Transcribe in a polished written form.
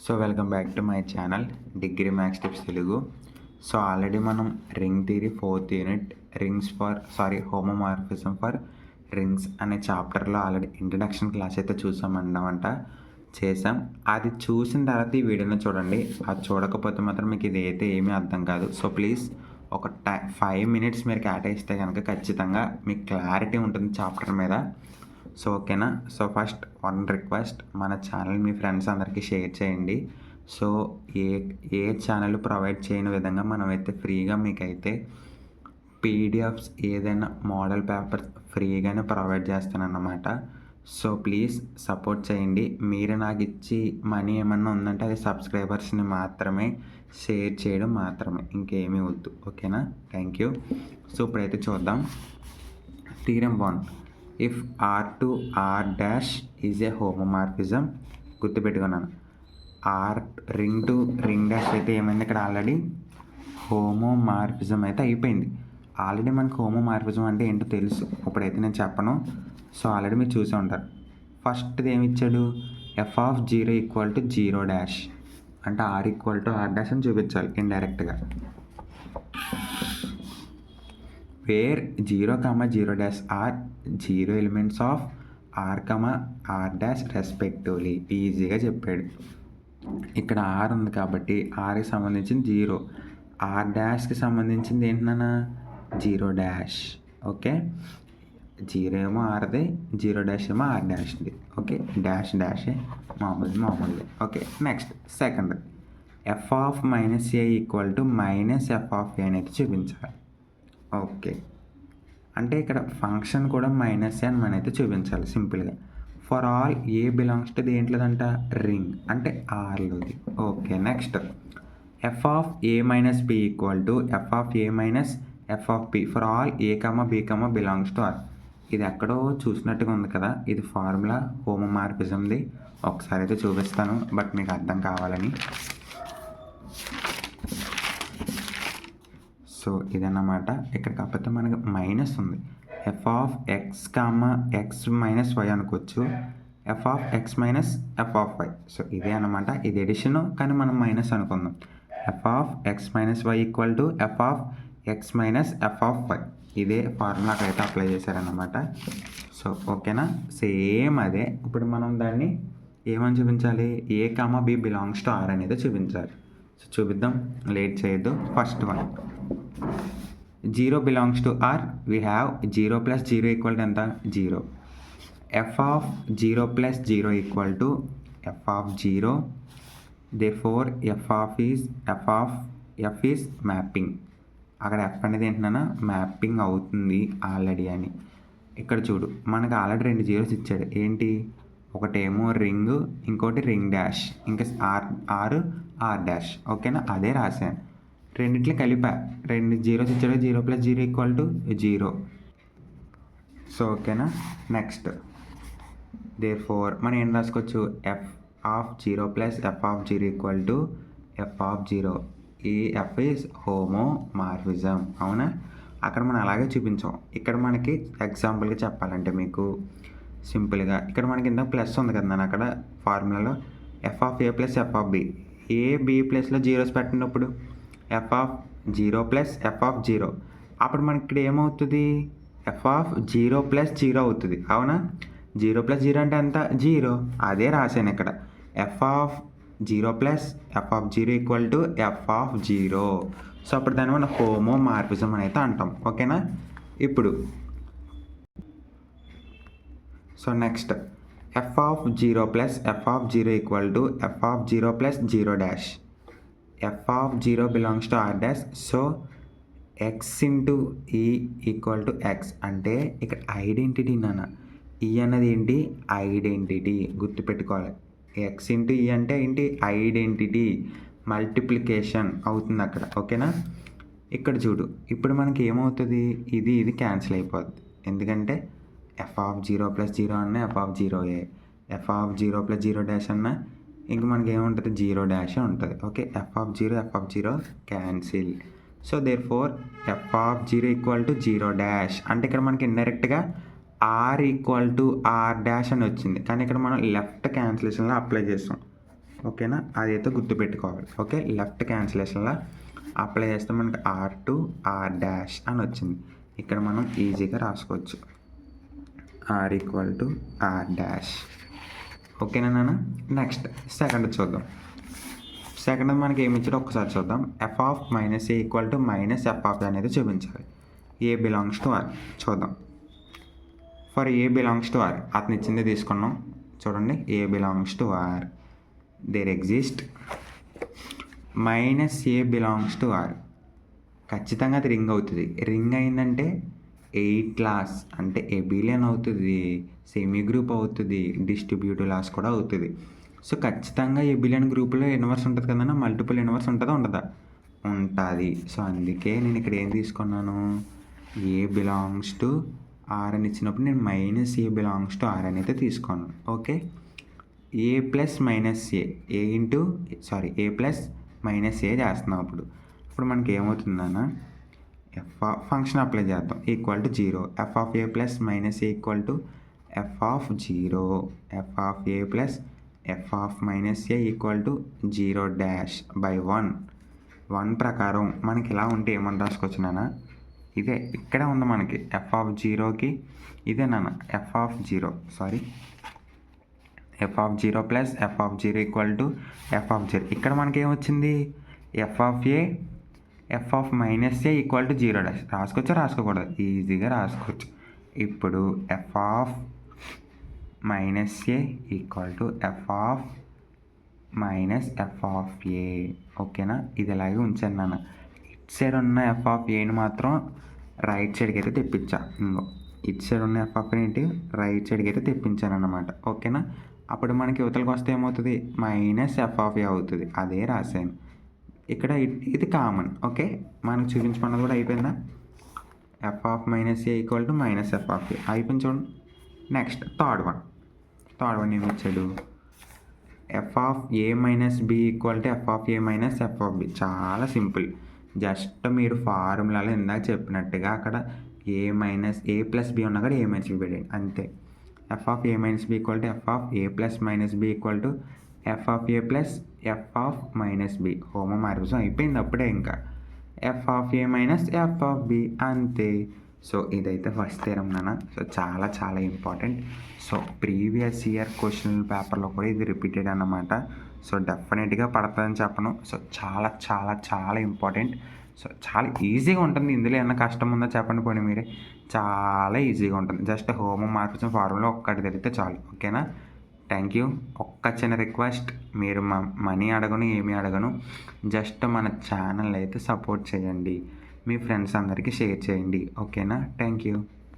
So welcome back to my channel degree maths tips Telugu. So already మనం ring theory 4th unit homomorphism for rings అనే చాప్టర్లో already introduction class అయితే చూసామన్నమాట. చేసాం. అది చూసిన తర్వాత ఈ వీడియోని చూడండి. అది చూడకపోతే మాత్రం మీకు ఇది అయితే ఏమీ అర్థం కాదు. సో ప్లీజ్ ఒక 5 minutes మీరు కేటాయిస్తే కనుక ఖచ్చితంగా మీకు క్లారిటీ ఉంటుంది చాప్టర్ మీద. సో ఓకేనా. సో ఫస్ట్ వన్ రిక్వెస్ట్, మన ఛానల్ మీ ఫ్రెండ్స్ అందరికీ షేర్ చేయండి. సో ఏ ఛానల్ ప్రొవైడ్ చేయని విధంగా మనమైతే ఫ్రీగా మీకైతే పీడిఎఫ్స్ ఏదైనా మోడల్ పేపర్ ఫ్రీగానే ప్రొవైడ్ చేస్తానన్నమాట. సో ప్లీజ్ సపోర్ట్ చేయండి. మీరు నాకు ఇచ్చి మనీ ఏమన్నా ఉందంటే అది సబ్స్క్రైబర్స్ని మాత్రమే షేర్ చేయడం మాత్రమే, ఇంకేమీ వద్దు. ఓకేనా. Thank you. సో ఇప్పుడైతే చూద్దాం. Theorem 1, if R to R dash is a homomorphism. గుర్తుపెట్టుకున్నాను. రింగ్ టు రింగ్ డాష్ అయితే ఏమైంది, ఇక్కడ ఆల్రెడీ హోమోమార్ఫిజం అయితే అయిపోయింది. ఆల్రెడీ మనకు హోమోమార్ఫిజం అంటే ఏంటో తెలుసు, ఇప్పుడైతే నేను చెప్పను. సో ఆల్రెడీ మీరు చూసే ఉంటారు. ఫస్ట్ది ఏమి ఇచ్చాడు, f(0) = 0 డాష్ అంటే R = R డాష్ అని చూపించాలి ఇండైరెక్ట్గా. Where 0, 0 dash are 0 elements of R, R dash respectively. ఈజీగా చెప్పాడు. ఇక్కడ R ఉంది కాబట్టి Rకి సంబంధించింది 0, R డాష్కి సంబంధించింది ఏంటన్నా 0 డాష్. ఓకే, 0 ఏమో Rది, 0 డాష్ ఏమో R డాష్ది. ఓకే, డాష్ డాషే మామూలుది. Okay, next second, f(-a) = -f(a) అనేది చూపించాలి. ఓకే, అంటే ఇక్కడ ఫంక్షన్ కూడా -a అని మనైతే చూపించాలి సింపుల్గా. For all a belongs to దేంట్లోదంట, రింగ్ అంటే ఆర్లోది. Okay, next f(a - b) f(a - f) for all a, b, belongs to R. ఇది ఎక్కడో చూసినట్టుగా ఉంది కదా, ఇది ఫార్ములా హోమోమార్ఫిజంది. ఒకసారి అయితే చూపిస్తాను, బట్ మీకు అర్థం కావాలని. సో ఇదన్నమాట. ఇక్కడ కాకపోతే మనకి మైనస్ ఉంది. f(x, x - y) అనుకోవచ్చు, f(x - f)(y). సో ఇదే అన్నమాట, ఇది ఎడిషన్, కానీ మనం మైనస్ అనుకుందాం. f(x - y) = f(x - f)(y). ఇదే ఫార్ములా అక్కడైతే అప్లై చేశారన్నమాట. సో ఓకేనా, సేమ్ అదే. ఇప్పుడు మనం దాన్ని ఏమని చూపించాలి, a, b belongs to R అనేది చూపించాలి. సో చూపిద్దాం, లేట్ చేయొద్దు. First one, 0 belongs to R. We have 0 + 0 = ఎంత, 0. f(0 + 0) = f(0). therefore f is mapping. అక్కడ f అనేది ఏంటన్నా మ్యాపింగ్ అవుతుంది ఆల్రెడీ అని. ఇక్కడ చూడు, మనకు ఆల్రెడీ 2 జీరోస్ ఇచ్చాడు. ఏంటి, ఒకటేమో రింగ్, ఇంకోటి రింగ్ డాష్, ఇంకా R డాష్. ఓకేనా, అదే రాశాను. రెండిట్లో కలిపా, 2 జీరోస్ ఇచ్చాడు. 0 + 0 = 0. సో ఓకేనా. నెక్స్ట్, దేర్ఫోర్ మనం ఏం రాసుకోవచ్చు, f(0 + f(0) = f(0). ఈ f ఈజ్ హోమోమార్ఫిజం. అవునా, అక్కడ మనం అలాగే చూపించాం. ఇక్కడ మనకి ఎగ్జాంపుల్గా చెప్పాలంటే మీకు సింపుల్గా, ఇక్కడ మనకి ఇంత ప్లస్ ఉంది కదా, నేను అక్కడ ఫార్ములాలో f(a + f)(b). a, b ప్లేస్లో జీరోస్ పెట్టినప్పుడు f(0 + f)(0). అప్పుడు మనకి ఇక్కడ ఏమవుతుంది, f(0 + 0) అవుతుంది. అవునా, 0 + 0 అంటే ఎంత, 0. అదే రాశాను ఇక్కడ, f(0 + f)(0) = f(0). సో అప్పుడు దాన్ని మనం హోమోమార్ఫిజం అని అయితే అంటాం. ఓకేనా. ఇప్పుడు so next, f(0 + f)(0) = f(0 + 0 dash. f(0) belongs to R dash. So x × e = x. అంటే ఇక్కడ ఐడెంటిటీ నాన్న, ఈ అన్నది ఏంటి, ఐడెంటిటీ. గుర్తుపెట్టుకోవాలి, x × e అంటే ఏంటి, ఐడెంటిటీ. మల్టిప్లికేషన్ అవుతుంది అక్కడ. ఓకేనా. ఇక్కడ చూడు, ఇప్పుడు మనకి ఏమవుతుంది, ఇది క్యాన్సిల్ అయిపోద్ది. ఎందుకంటే f(0 + 0) అన్న f(0)ఏ, f(0 + 0 డాష్ అన్న ఇంక మనకి ఏముంటుంది, 0 డాష్ ఉంటుంది. Okay, f(0) cancel. So therefore f(0) = 0 dash. అంటే ఇక్కడ మనకి ఇండైరెక్ట్గా R = R డాష్ అని వచ్చింది, కానీ ఇక్కడ మనం లెఫ్ట్ క్యాన్సిలేషన్లో అప్లై చేస్తాం. ఓకేనా, అదైతే గుర్తుపెట్టుకోవాలి. ఓకే, లెఫ్ట్ క్యాన్సిలేషన్లో అప్లై చేస్తే మనకి R2 R' అని వచ్చింది. ఇక్కడ మనం ఈజీగా రాసుకోవచ్చు R = R'. ఓకేనా నాన్న. నెక్స్ట్ సెకండ్ చూద్దాం. సెకండ్ మనకి ఏమి ఇచ్చాడో ఒకసారి చూద్దాం. f (-a) = -f అనేది చూపించాలి. A belongs to R చూద్దాం. For A belongs to R అతను ఇచ్చింది తీసుకున్నాం. చూడండి, A belongs to R. There exist -A belongs to R. ఖచ్చితంగా అది రింగ్ అవుతుంది. రింగ్ అయిందంటే 8 క్లాస్ అంటే ఎబిలియన్ అవుతుంది, సెమీ గ్రూప్ అవుతుంది, డిస్ట్రిబ్యూటివ్ లాస్ కూడా అవుతుంది. సో ఖచ్చితంగా ఎబిలియన్ గ్రూప్లో ఇన్వర్స్ ఉంటుంది కదన్నా, మల్టిపుల్ ఇన్వర్స్ ఉంటుందా ఉండదా? ఉంటుంది. సో అందుకే నేను ఇక్కడ ఏం తీసుకున్నాను, A belongs to R అని ఇచ్చినప్పుడు నేను -A belongs to R అని అయితే తీసుకున్నాను. ఓకే, A + -A చేస్తున్నాం. అప్పుడు మనకి ఏమవుతుందన్న, ఫంక్షన్ అప్లై చేద్దాం. =0 f (-a) = f (0) f (a) + f (0) / 1 ప్రకారం మనకి ఇలా ఉంటే ఏమని రాసుకోవచ్చు నాన్న, ఇదే ఇక్కడే ఉంది మనకి f(0)కి ఇదే నాన్న f(0) + f(0) = f(0). ఇక్కడ మనకి ఏమొచ్చింది, f (a) = 0' రాసుకోవచ్చా రాసుకోకూడదు? ఈజీగా రాసుకోవచ్చు. ఇప్పుడు f (-a) = f(-a). ఓకేనా, ఇది ఇలాగే ఉంచాను నాన్న. ఇటు సైడ్ ఉన్న f(-a)ని మాత్రం రైట్ సైడ్కి అయితే తెప్పించా. ఇంకో ఇటు సైడ్ ఉన్న f(-a) రైట్ సైడ్కి అయితే తెప్పించాను అన్నమాట. ఓకేనా, అప్పుడు మనకి యువతలకు వస్తే ఏమవుతుంది, -f(-a) అవుతుంది. అదే రాశాను ఇక్కడ. ఇది కామన్. ఓకే, మనకు చూపించుకున్నది కూడా అయిపోయిందా, f (-a) = -f(-a) అయిపోయింది చూడండి. నెక్స్ట్ థర్డ్ వన్ ఏమి ఇచ్చాడు, f (a - b) = f (a - f). చాలా సింపుల్. జస్ట్ మీరు ఫార్ములాలో ఇందాక చెప్పినట్టుగా అక్కడ a + b ఉన్నా కూడా a - b పెట్టండి అంతే. f (a - b) = f (a + b) = f (a + f - b). Homomorphism అయిపోయింది అప్పుడే. ఇంకా f (a - f) అంతే. సో ఇదైతే ఫస్ట్ థియరం నాన్న. సో చాలా చాలా important. So previous year question పేపర్లో కూడా ఇది రిపీటెడ్ అన్నమాట. సో డెఫినెట్గా పడుతుందని చెప్పను. సో చాలా చాలా చాలా ఇంపార్టెంట్. సో చాలా ఈజీగా ఉంటుంది. ఇందులో ఏమన్నా కష్టం ఉందో చెప్పండి పోనీ మీరే. చాలా ఈజీగా ఉంటుంది. జస్ట్ హోమోమార్ఫిజం ఫార్ములా ఒక్కటి తెలిస్తే చాలు. ఓకేనా, థ్యాంక్ యూ. ఒక్క చిన్న రిక్వెస్ట్, మీరు మనీ అడగను, ఏమీ అడగను, జస్ట్ మన ఛానల్ అయితే సపోర్ట్ చేయండి, మీ ఫ్రెండ్స్ అందరికీ షేర్ చేయండి. ఓకేనా, థ్యాంక్ యూ.